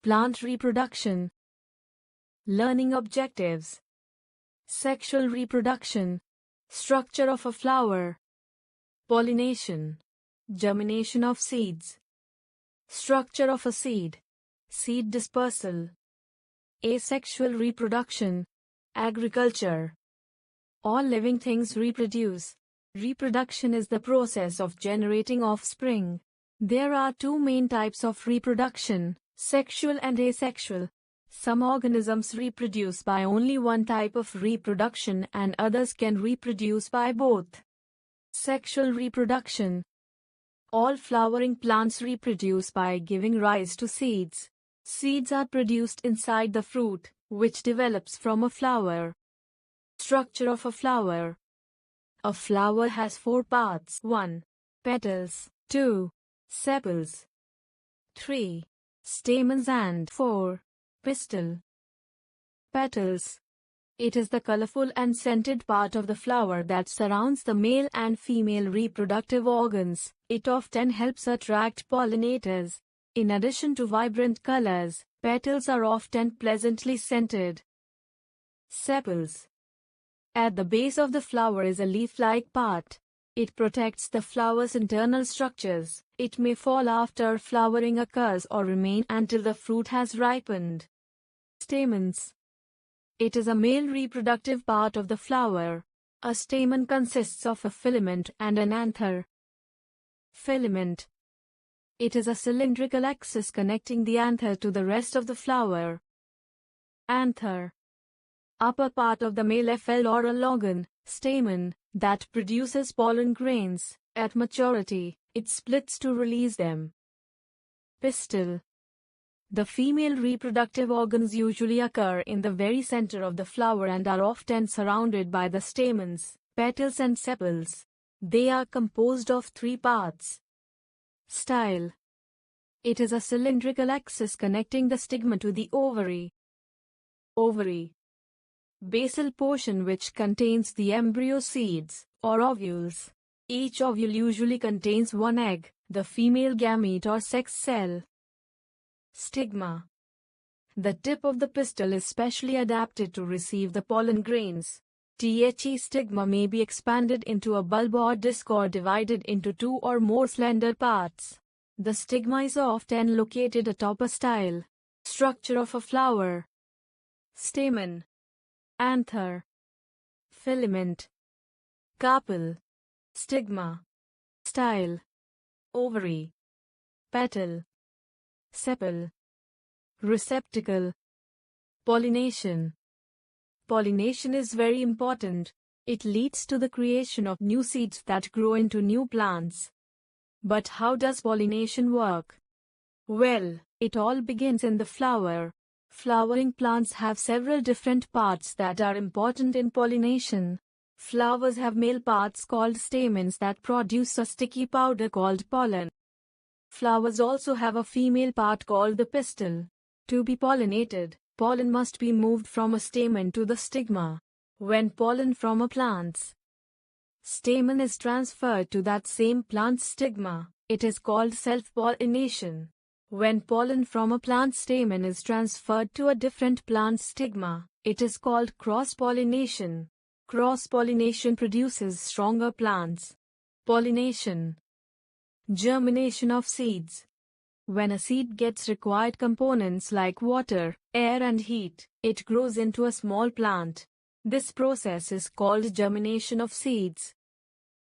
Plant reproduction. Learning objectives. Sexual reproduction. Structure of a flower. Pollination. Germination of seeds. Structure of a seed. Seed dispersal. Asexual reproduction. Agriculture. All living things reproduce. Reproduction is the process of generating offspring. There are two main types of reproduction, sexual and asexual. Some organisms reproduce by only one type of reproduction and others can reproduce by both. Sexual reproduction. All flowering plants reproduce by giving rise to seeds. Seeds are produced inside the fruit, which develops from a flower. Structure of a flower. A flower has four parts. 1. Petals. 2. Sepals. 3. Stamens and 4. Pistil. Petals. It is the colorful and scented part of the flower that surrounds the male and female reproductive organs. It often helps attract pollinators. In addition to vibrant colors, petals are often pleasantly scented. Sepals. At the base of the flower is a leaf-like part. It protects the flower's internal structures. It may fall after flowering occurs or remain until the fruit has ripened. Stamens. It is a male reproductive part of the flower. A stamen consists of a filament and an anther. Filament. It is a cylindrical axis connecting the anther to the rest of the flower. Anther. Upper part of the male ephemeral organ, stamen, that produces pollen grains. At maturity, it splits to release them. Pistil. The female reproductive organs usually occur in the very center of the flower and are often surrounded by the stamens, petals and sepals. They are composed of three parts. Style. It is a cylindrical axis connecting the stigma to the ovary. Ovary. Basal portion which contains the embryo seeds, or ovules. Each ovule usually contains one egg, the female gamete or sex cell. Stigma. The tip of the pistil is specially adapted to receive the pollen grains. The stigma may be expanded into a bulb or disc or divided into two or more slender parts. The stigma is often located atop a style. Structure of a flower. Stamen. Anther. Filament. Carpel. Stigma. Style. Ovary. Petal. Sepal. Receptacle. Pollination. Pollination is very important. It leads to the creation of new seeds that grow into new plants. But how does pollination work? Well, it all begins in the flower. Flowering plants have several different parts that are important in pollination. Flowers have male parts called stamens that produce a sticky powder called pollen. Flowers also have a female part called the pistil. To be pollinated, pollen must be moved from a stamen to the stigma. When pollen from a plant's stamen is transferred to that same plant's stigma, it is called self-pollination. When pollen from a plant stamen is transferred to a different plant stigma, it is called cross-pollination. Cross-pollination produces stronger plants. Pollination. Germination of seeds. When a seed gets required components like water, air and heat, it grows into a small plant. This process is called germination of seeds.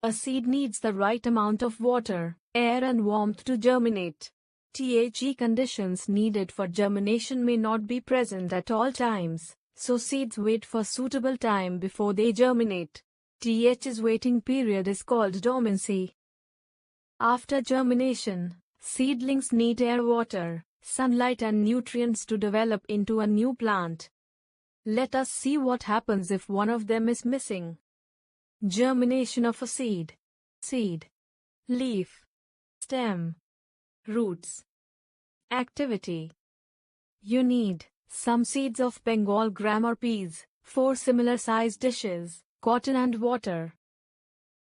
A seed needs the right amount of water, air and warmth to germinate. The conditions needed for germination may not be present at all times, so seeds wait for suitable time before they germinate. TH's waiting period is called dormancy. After germination, seedlings need air, water, sunlight and nutrients to develop into a new plant. Let us see what happens if one of them is missing. Germination of a seed. Seed. Leaf. Stem. Roots. Activity. You need some seeds of Bengal gram or peas, 4 similar sized dishes, cotton and water.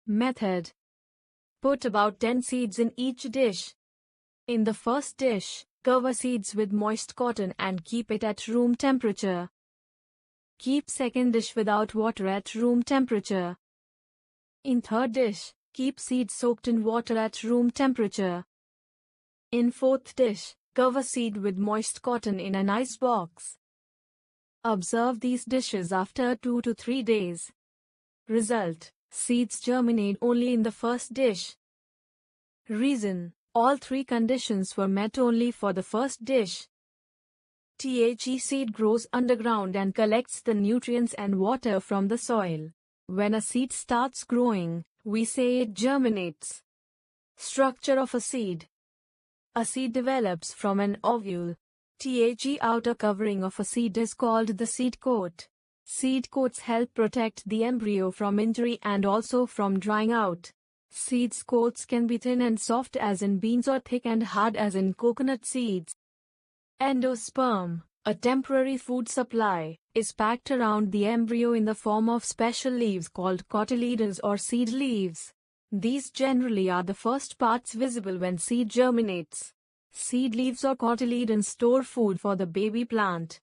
Method. Put about 10 seeds in each dish. In the first dish, Cover seeds with moist cotton and keep it at room temperature. Keep second dish without water at room temperature. In third dish, keep seeds soaked in water at room temperature. In fourth dish, cover seed with moist cotton in an ice box. Observe these dishes after 2 to 3 days. Result: seeds germinate only in the first dish. Reason: all three conditions were met only for the first dish. The seed grows underground and collects the nutrients and water from the soil. When a seed starts growing, we say it germinates. Structure of a seed. A seed develops from an ovule. The outer covering of a seed is called the seed coat. Seed coats help protect the embryo from injury and also from drying out. Seed coats can be thin and soft as in beans or thick and hard as in coconut seeds. Endosperm, a temporary food supply, is packed around the embryo in the form of special leaves called cotyledons or seed leaves. These generally are the first parts visible when seed germinates. Seed leaves or cotyledons store food for the baby plant.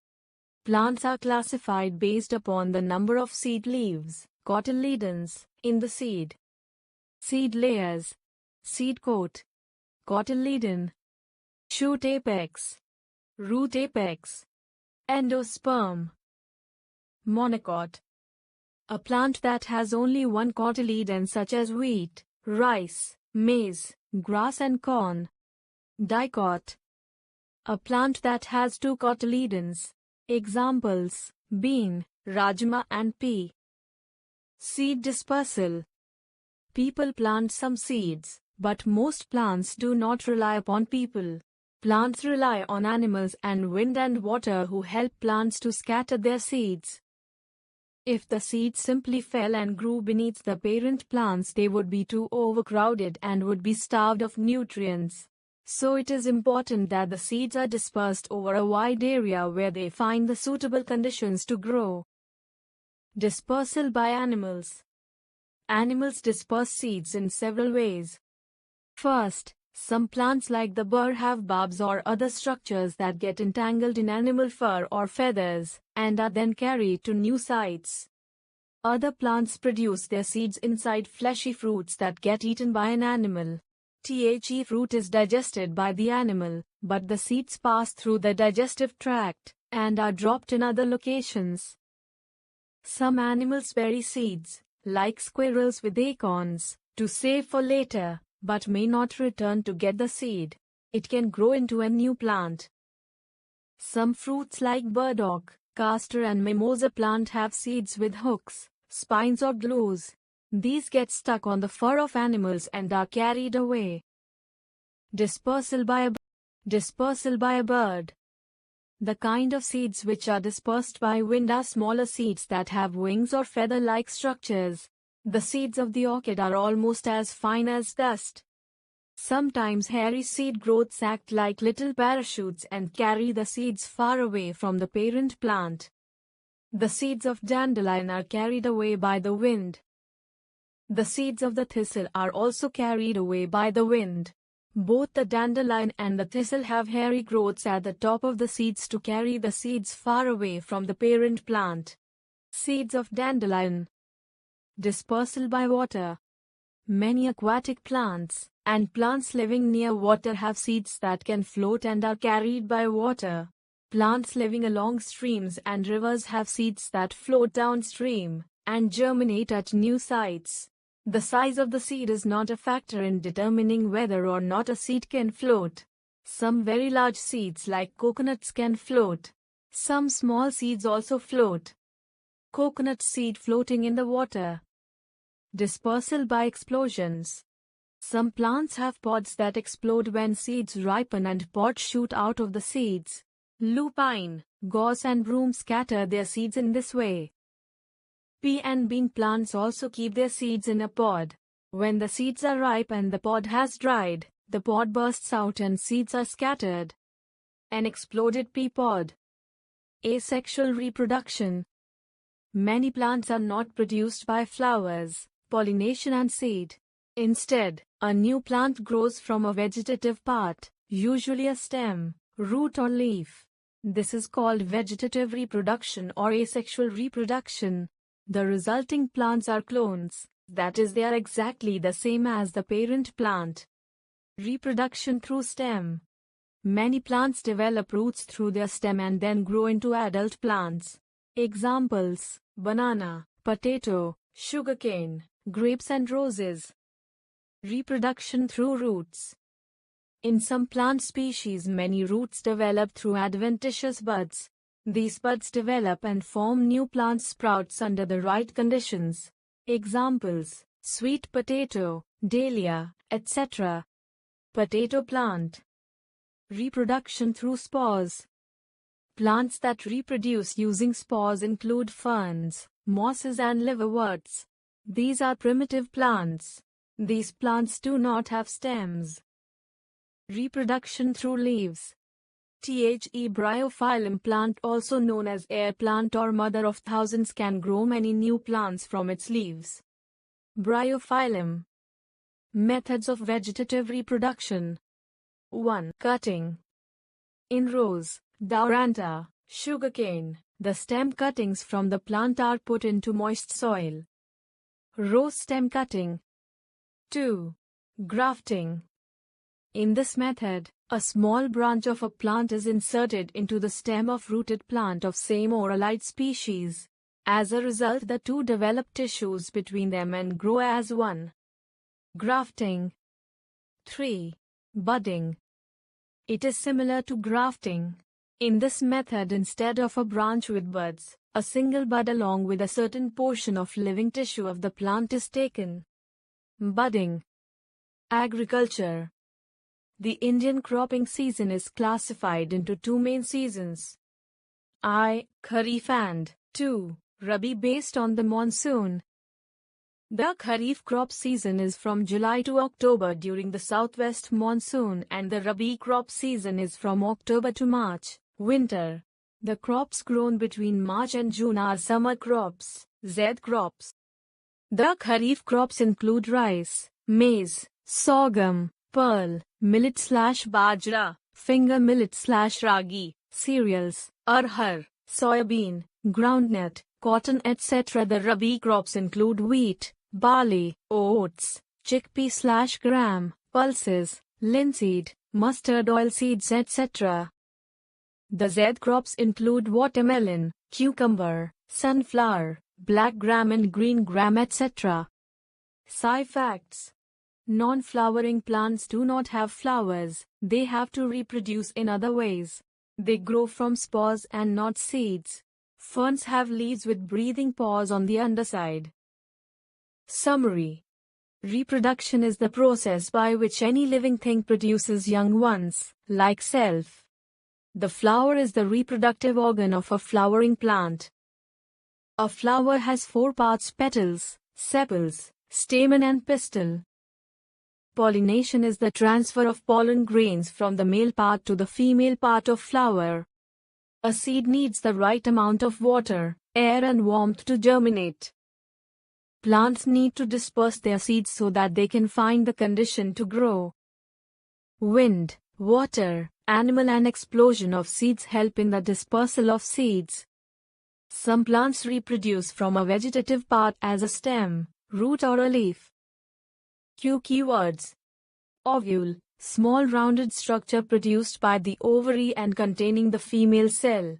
Plants are classified based upon the number of seed leaves, cotyledons, in the seed. Seed layers: seed coat, cotyledon, shoot apex, root apex, endosperm. Monocot, a plant that has only one cotyledon such as wheat, rice, maize, grass and corn. Dicot, a plant that has two cotyledons. Examples: bean, rajma and pea. Seed dispersal. People plant some seeds, but most plants do not rely upon people. Plants rely on animals and wind and water who help plants to scatter their seeds. If the seeds simply fell and grew beneath the parent plants, they would be too overcrowded and would be starved of nutrients. So it is important that the seeds are dispersed over a wide area where they find the suitable conditions to grow. Dispersal by animals. Animals disperse seeds in several ways. First, some plants like the burr have barbs or other structures that get entangled in animal fur or feathers, and are then carried to new sites. Other plants produce their seeds inside fleshy fruits that get eaten by an animal. The fruit is digested by the animal, but the seeds pass through the digestive tract, and are dropped in other locations. Some animals bury seeds, like squirrels with acorns, to save for later, but may not return to get the seed. It can grow into a new plant. Some fruits like burdock, castor and mimosa plant have seeds with hooks, spines or glues. These get stuck on the fur of animals and are carried away. Dispersal by a bird. The kind of seeds which are dispersed by wind are smaller seeds that have wings or feather-like structures. The seeds of the orchid are almost as fine as dust. Sometimes hairy seed growths act like little parachutes and carry the seeds far away from the parent plant. The seeds of dandelion are carried away by the wind. The seeds of the thistle are also carried away by the wind. Both the dandelion and the thistle have hairy growths at the top of the seeds to carry the seeds far away from the parent plant. Seeds of dandelion. Dispersal by water. Many aquatic plants and plants living near water have seeds that can float and are carried by water. Plants living along streams and rivers have seeds that float downstream and germinate at new sites. The size of the seed is not a factor in determining whether or not a seed can float. Some very large seeds like coconuts can float. Some small seeds also float. Coconut seed floating in the water. Dispersal by explosions. Some plants have pods that explode when seeds ripen and pods shoot out of the seeds. Lupine, gorse and broom scatter their seeds in this way. Pea and bean plants also keep their seeds in a pod. When the seeds are ripe and the pod has dried, the pod bursts out and seeds are scattered. An exploded pea pod. Asexual reproduction. Many plants are not produced by flowers, pollination and seed. Instead, a new plant grows from a vegetative part, usually a stem. root or leaf. This is called vegetative reproduction or asexual reproduction. The resulting plants are clones, that is, they are exactly the same as the parent plant. Reproduction through stem. Many plants develop roots through their stem and then grow into adult plants. Examples: banana, potato, sugarcane, grapes and roses. Reproduction through roots. In some plant species, many roots develop through adventitious buds. These buds develop and form new plant sprouts under the right conditions. Examples: sweet potato, dahlia, etc. Potato plant. Reproduction through spores. Plants that reproduce using spores include ferns, mosses and liverworts. These are primitive plants. These plants do not have stems. Reproduction through leaves. The bryophyllum plant, also known as air plant or mother of thousands, can grow many new plants from its leaves. Bryophyllum. Methods of vegetative reproduction. 1. Cutting. In rose, dauranta, sugarcane, the stem cuttings from the plant are put into moist soil. Rose stem cutting. 2. Grafting. In this method, a small branch of a plant is inserted into the stem of rooted plant of same or allied species. As a result, the two develop tissues between them and grow as one. Grafting. 3. Budding. It is similar to grafting. In this method, instead of a branch with buds, a single bud along with a certain portion of living tissue of the plant is taken. Budding. Agriculture. The Indian cropping season is classified into two main seasons. I. Kharif and 2. Rabi based on the monsoon. The Kharif crop season is from July to October during the southwest monsoon, and the Rabi crop season is from October to March, winter. The crops grown between March and June are summer crops, Z crops. The Kharif crops include rice, maize, sorghum, pearl, millet/bajra, finger millet/ragi, cereals, arhar, soybean, groundnut, cotton, etc. The Rabi crops include wheat, barley, oats, chickpea/gram, pulses, linseed, mustard oil seeds, etc. The Z crops include watermelon, cucumber, sunflower, black gram and green gram, etc. Sci facts. Non-flowering plants do not have flowers, they have to reproduce in other ways. They grow from spores and not seeds. Ferns have leaves with breathing pores on the underside. Summary. Reproduction is the process by which any living thing produces young ones, like self. The flower is the reproductive organ of a flowering plant. A flower has 4 parts: petals, sepals, stamen and pistil. Pollination is the transfer of pollen grains from the male part to the female part of flower. A seed needs the right amount of water, air and warmth to germinate. Plants need to disperse their seeds so that they can find the condition to grow. Wind, water, animal and explosion of seeds help in the dispersal of seeds. Some plants reproduce from a vegetative part as a stem, root or a leaf. Keywords. Ovule, small rounded structure produced by the ovary and containing the female cell.